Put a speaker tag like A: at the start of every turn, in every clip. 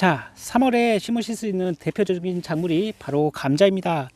A: 자, 3월에 심으실 수 있는 대표적인 작물이 바로 감자입니다.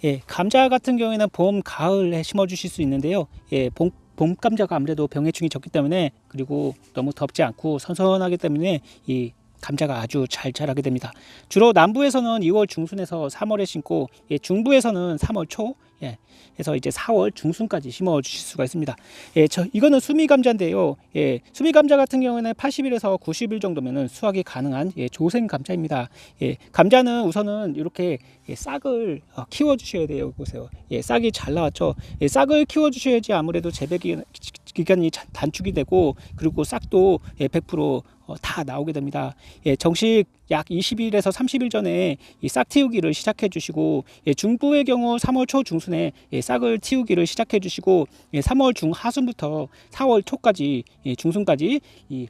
A: 예, 감자 같은 경우에는 봄, 가을에 심어 주실 수 있는데요. 예, 봄 감자가 아무래도 병해충이 적기 때문에, 그리고 너무 덥지 않고 선선하기 때문에 이 감자가 아주 잘 자라게 됩니다. 주로 남부에서는 2월 중순에서 3월에 심고, 예, 중부에서는 3월 초, 예, 해서 이제 4월 중순까지 심어 주실 수가 있습니다. 예, 이거는 수미 감자인데요. 예, 수미 감자 같은 경우에는 80일에서 90일 정도면은 수확이 가능한, 예, 조생 감자입니다. 예, 감자는 우선은 이렇게, 예, 싹을 키워 주셔야 돼요. 보세요. 예, 싹이 잘 나왔죠. 예, 싹을 키워 주셔야지 아무래도 재배 기간이 단축이 되고, 그리고 싹도, 예, 100% 다 나오게 됩니다. 예, 정식 약 20일에서 30일 전에 이 싹 틔우기를 시작해 주시고, 예, 중부의 경우 3월 초 중순에, 예, 싹을 틔우기를 시작해 주시고, 예, 3월 중 하순부터 4월 초까지, 예, 중순까지 이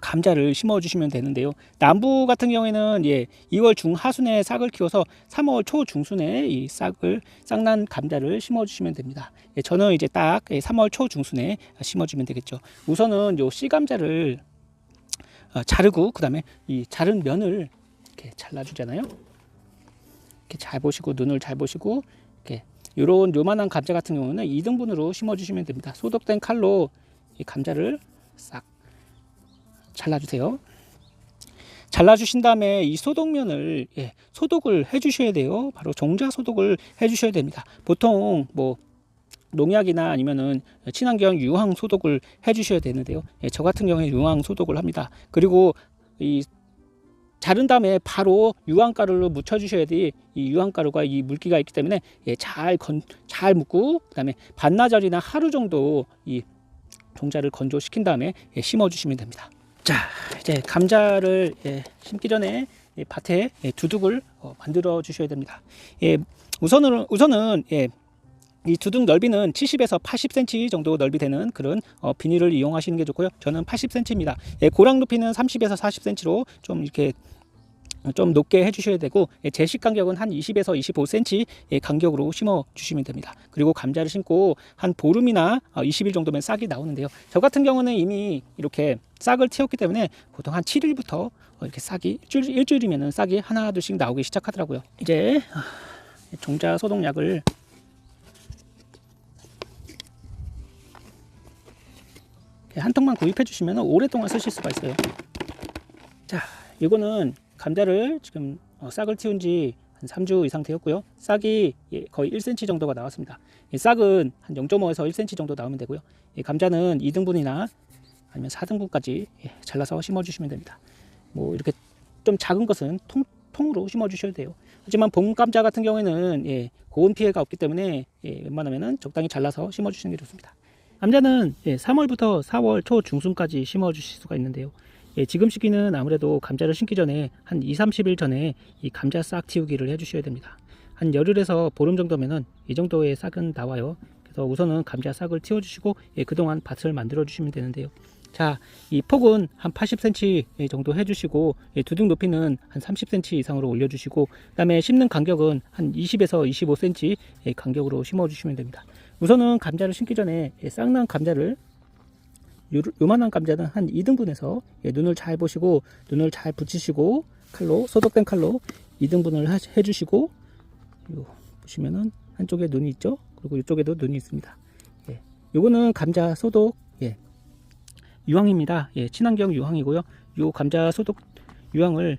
A: 감자를 심어 주시면 되는데요. 남부 같은 경우에는, 예, 2월 중 하순에 싹을 키워서 3월 초 중순에 이 싹난 감자를 심어 주시면 됩니다. 예, 저는 이제 딱 3월 초 중순에 심어 주면 되겠죠. 우선은 요 씨 감자를 자르고, 그 다음에 이 자른 면을 이렇게 잘라 주잖아요. 이렇게 잘 보시고, 눈을 잘 보시고, 이렇게 요만한 감자 같은 경우는 2등분으로 심어 주시면 됩니다. 소독된 칼로 이 감자를 싹 잘라주세요. 잘라주신 다음에 이 소독면을, 예, 소독을 해주셔야 돼요. 바로 종자 소독을 해주셔야 됩니다. 보통 뭐 농약이나 아니면은 친환경 유황 소독을 해주셔야 되는데요. 예, 저 같은 경우에 유황 소독을 합니다. 그리고 이 자른 다음에 바로 유황가루로 묻혀주셔야 돼. 이 유황가루가 이 물기가 있기 때문에, 예, 잘 묻고, 그다음에 반나절이나 하루 정도 이 종자를 건조시킨 다음에, 예, 심어주시면 됩니다. 자, 이제 감자를, 예, 심기 전에, 예, 밭에, 예, 두둑을 만들어 주셔야 됩니다. 예, 우선은, 예, 이 두둑 넓이는 70에서 80cm 정도 넓이 되는 그런 비닐을 이용하시는 게 좋고요. 저는 80cm입니다. 예, 고랑 높이는 30에서 40cm로 좀 이렇게 좀 높게 해주셔야 되고, 예, 제식 간격은 한 20에서 25cm 간격으로 심어 주시면 됩니다. 그리고 감자를 심고 한 보름이나 20일 정도면 싹이 나오는데요. 저 같은 경우는 이미 이렇게 싹을 틔웠기 때문에 보통 한 7일부터 이렇게 싹이 일주일이면 싹이 하나 둘씩 나오기 시작하더라고요. 이제 종자 소독약을 한 통만 구입해 주시면 오랫동안 쓰실 수가 있어요. 자, 이거는 감자를 지금 싹을 틔운 지 한 3주 이상 되었고요. 싹이, 예, 거의 1cm 정도가 나왔습니다. 싹은 한 0.5에서 1cm 정도 나오면 되고요. 감자는 2등분이나 아니면 4등분까지, 예, 잘라서 심어 주시면 됩니다. 뭐 이렇게 좀 작은 것은 통으로 심어 주셔도 돼요. 하지만 봄 감자 같은 경우에는, 예, 고온 피해가 없기 때문에, 예, 웬만하면 적당히 잘라서 심어 주시는 게 좋습니다. 감자는, 예, 3월부터 4월 초 중순까지 심어 주실 수가 있는데요. 예, 지금 시기는 아무래도 감자를 심기 전에 한 2-30일 전에 이 감자 싹 틔우기를 해주셔야 됩니다. 한 열흘에서 보름 정도면은 이 정도의 싹은 나와요. 그래서 우선은 감자 싹을 틔워주시고, 예, 그동안 밭을 만들어 주시면 되는데요. 자, 이 폭은 한 80cm 정도 해주시고, 예, 두둑 높이는 한 30cm 이상으로 올려주시고, 그 다음에 심는 간격은 한 20에서 25cm 간격으로 심어주시면 됩니다. 우선은 감자를 심기 전에, 예, 싹난 감자를, 요만한 감자는 한 2등분해서, 예, 눈을 잘 보시고, 눈을 잘 붙이시고, 소독된 칼로 2등분을 해주시고, 보시면은 한쪽에 눈이 있죠? 그리고 이쪽에도 눈이 있습니다. 예, 요거는 감자 소독, 예, 유황입니다. 예, 친환경 유황이고요. 요 감자 소독 유황을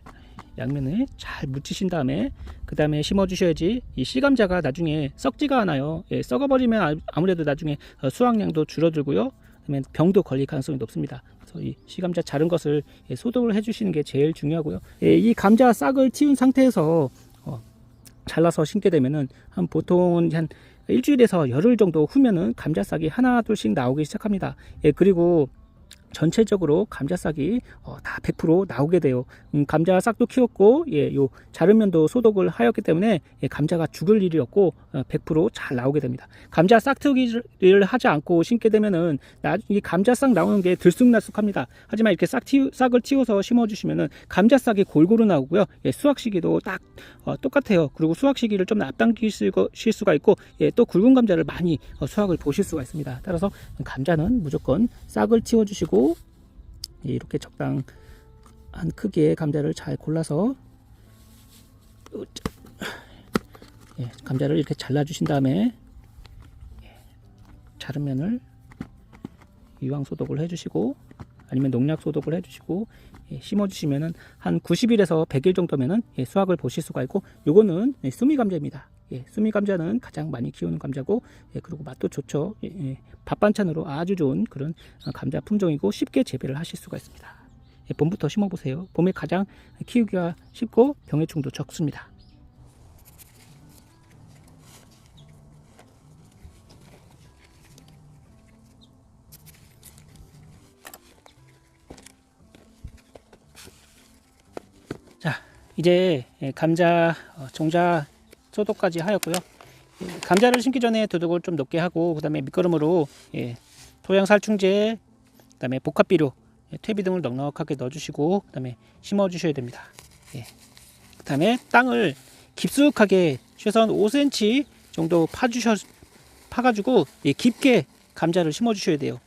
A: 양면에 잘 묻히신 다음에, 그 다음에 심어 주셔야지 이 씨감자가 나중에 썩지가 않아요. 예, 썩어버리면 아무래도 나중에 수확량도 줄어들고요. 그다음에 병도 걸릴 가능성이 높습니다. 그래서 이 씨감자 자른 것을, 예, 소독을 해주시는 게 제일 중요하고요. 예, 이 감자 싹을 틔운 상태에서 잘라서 심게 되면은 보통 한 일주일에서 열흘 정도 후면은 감자 싹이 하나 둘씩 나오기 시작합니다. 예, 그리고 전체적으로 감자 싹이 다 100% 나오게 돼요. 감자 싹도 키웠고, 예, 요 자른 면도 소독을 하였기 때문에, 예, 감자가 죽을 일이 없고 100% 잘 나오게 됩니다. 감자 싹 틔우기를 하지 않고 심게 되면은 이 감자 싹 나오는 게 들쑥날쑥합니다. 하지만 이렇게 싹을 틔워서 심어 주시면은 감자 싹이 골고루 나오고요. 예, 수확 시기도 딱 똑같아요. 그리고 수확 시기를 좀 앞당기실 수가 있고, 예, 또 굵은 감자를 많이 수확을 보실 수가 있습니다. 따라서 감자는 무조건 싹을 틔워 주시고, 이렇게 적당 한 크기의 감자를 잘 골라서 감자를 이렇게 잘라 주신 다음에 자른 면을 유황 소독을 해 주시고 아니면 농약 소독을 해 주시고 심어 주시면은 한 90일에서 100일 정도면은 수확을 보실 수가 있고, 요거는 수미 감자입니다. 수미 감자는 가장 많이 키우는 감자고, 그리고 맛도 좋죠. 밥 반찬으로 아주 좋은 그런 감자 품종이고 쉽게 재배를 하실 수가 있습니다. 봄부터 심어 보세요. 봄에 가장 키우기가 쉽고 병해충도 적습니다. 자, 이제 감자 종자 소독까지 하였고요. 감자를 심기 전에 두둑을 좀 높게 하고, 그 다음에 밑거름으로 토양 살충제, 그 다음에 복합비료, 퇴비 등을 넉넉하게 넣어주시고, 그 다음에 심어주셔야 됩니다. 그 다음에 땅을 깊숙하게 최소한 5cm 정도 파가지고 깊게 감자를 심어주셔야 돼요.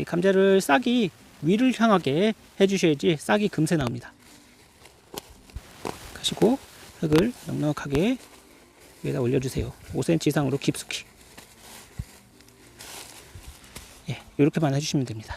A: 감자를 싹이 위를 향하게 해주셔야지 싹이 금세 나옵니다. 가시고 흙을 넉넉하게 위에다 올려주세요. 5cm 이상으로 깊숙이. 이렇게만 해주시면 됩니다.